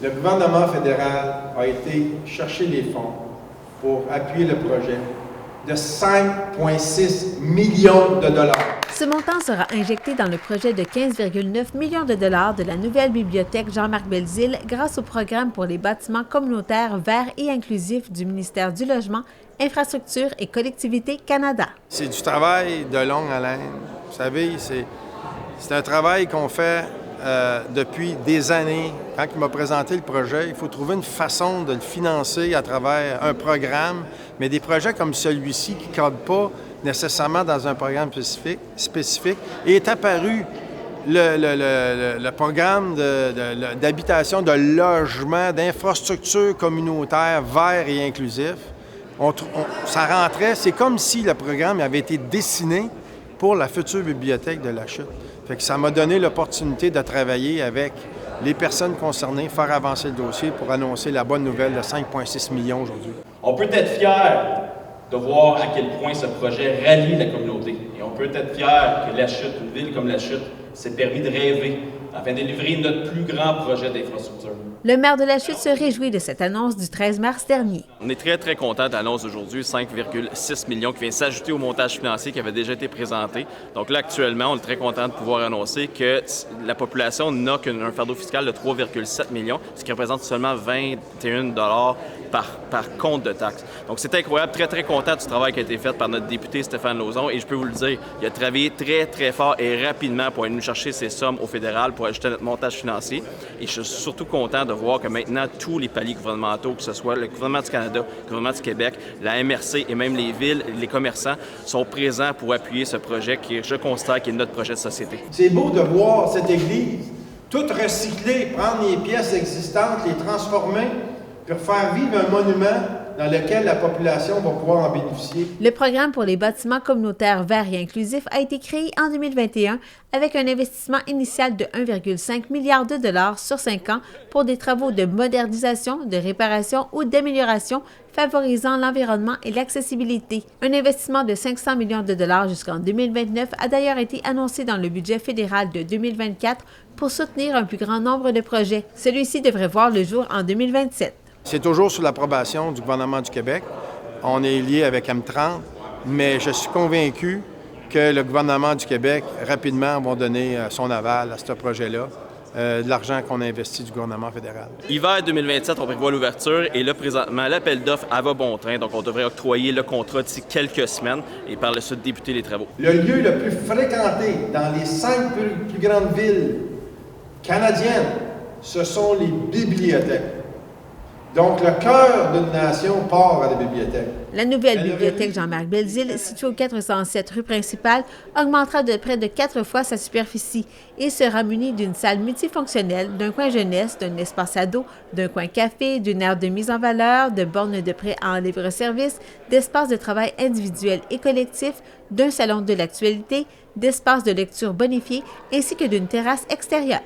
Le gouvernement fédéral a été chercher les fonds pour appuyer le projet de 5,6 millions de dollars. Ce montant sera injecté dans le projet de 15,9 millions de dollars de la nouvelle bibliothèque Jean-Marc Belzile grâce au programme pour les bâtiments communautaires verts et inclusifs du ministère du Logement, Infrastructures et Collectivités Canada. C'est du travail de longue haleine. Vous savez, c'est un travail qu'on fait depuis des années. Quand il m'a présenté le projet, il faut trouver une façon de le financer à travers un programme, mais des projets comme celui-ci qui ne cadrent pas nécessairement dans un programme spécifique. Et est apparu le programme d'habitation, de logement, d'infrastructures communautaires verts et inclusifs. Ça rentrait, c'est comme si le programme avait été dessiné pour la future bibliothèque de La Chute. Fait que ça m'a donné l'opportunité de travailler avec les personnes concernées, faire avancer le dossier pour annoncer la bonne nouvelle de 5,6 millions aujourd'hui. On peut être fier de voir à quel point ce projet rallie la communauté. Et on peut être fier que La Chute, une ville comme La Chute, s'est permis de rêver afin de délivrer notre plus grand projet d'infrastructure. Le maire de La Chute se réjouit de cette annonce du 13 mars dernier. On est très, très content de l'annonce d'aujourd'hui, 5,6 millions qui vient s'ajouter au montage financier qui avait déjà été présenté. Donc là, actuellement, on est très content de pouvoir annoncer que la population n'a qu'un fardeau fiscal de 3,7 millions, ce qui représente seulement 21 $ par compte de taxes. Donc c'est incroyable, très, très content du travail qui a été fait par notre député Stéphane Lauzon. Et je peux vous le dire, il a travaillé très, très fort et rapidement pour aller nous chercher ces sommes au fédéral pour ajouter notre montage financier. Et je suis surtout content de voir que maintenant, tous les paliers gouvernementaux, que ce soit le gouvernement du Canada, le gouvernement du Québec, la MRC et même les villes, les commerçants, sont présents pour appuyer ce projet qui, je constate, qui est notre projet de société. C'est beau de voir cette église toute recyclée, prendre les pièces existantes, les transformer, pour faire vivre un monument dans lequel la population va pouvoir en bénéficier. Le programme pour les bâtiments communautaires verts et inclusifs a été créé en 2021 avec un investissement initial de 1,5 milliard de dollars sur 5 ans pour des travaux de modernisation, de réparation ou d'amélioration favorisant l'environnement et l'accessibilité. Un investissement de 500 millions de dollars jusqu'en 2029 a d'ailleurs été annoncé dans le budget fédéral de 2024 pour soutenir un plus grand nombre de projets. Celui-ci devrait voir le jour en 2027. C'est toujours sous l'approbation du gouvernement du Québec. On est lié avec M30, mais je suis convaincu que le gouvernement du Québec, rapidement, va donner son aval à ce projet-là, de l'argent qu'on a investi du gouvernement fédéral. Hiver 2027, on prévoit l'ouverture et là, présentement, l'appel d'offres va bon train. Donc, on devrait octroyer le contrat d'ici quelques semaines et par la suite débuter les travaux. Le lieu le plus fréquenté dans les 5 plus grandes villes canadiennes, ce sont les bibliothèques. Donc, le cœur d'une nation part à la bibliothèque. La nouvelle bibliothèque Jean-Marc Belzile, située au 407 rue principale, augmentera de près de 4 fois sa superficie et sera munie d'une salle multifonctionnelle, d'un coin jeunesse, d'un espace ado, d'un coin café, d'une aire de mise en valeur, de bornes de prêt en libre-service, d'espaces de travail individuels et collectifs, d'un salon de l'actualité, d'espaces de lecture bonifiés ainsi que d'une terrasse extérieure.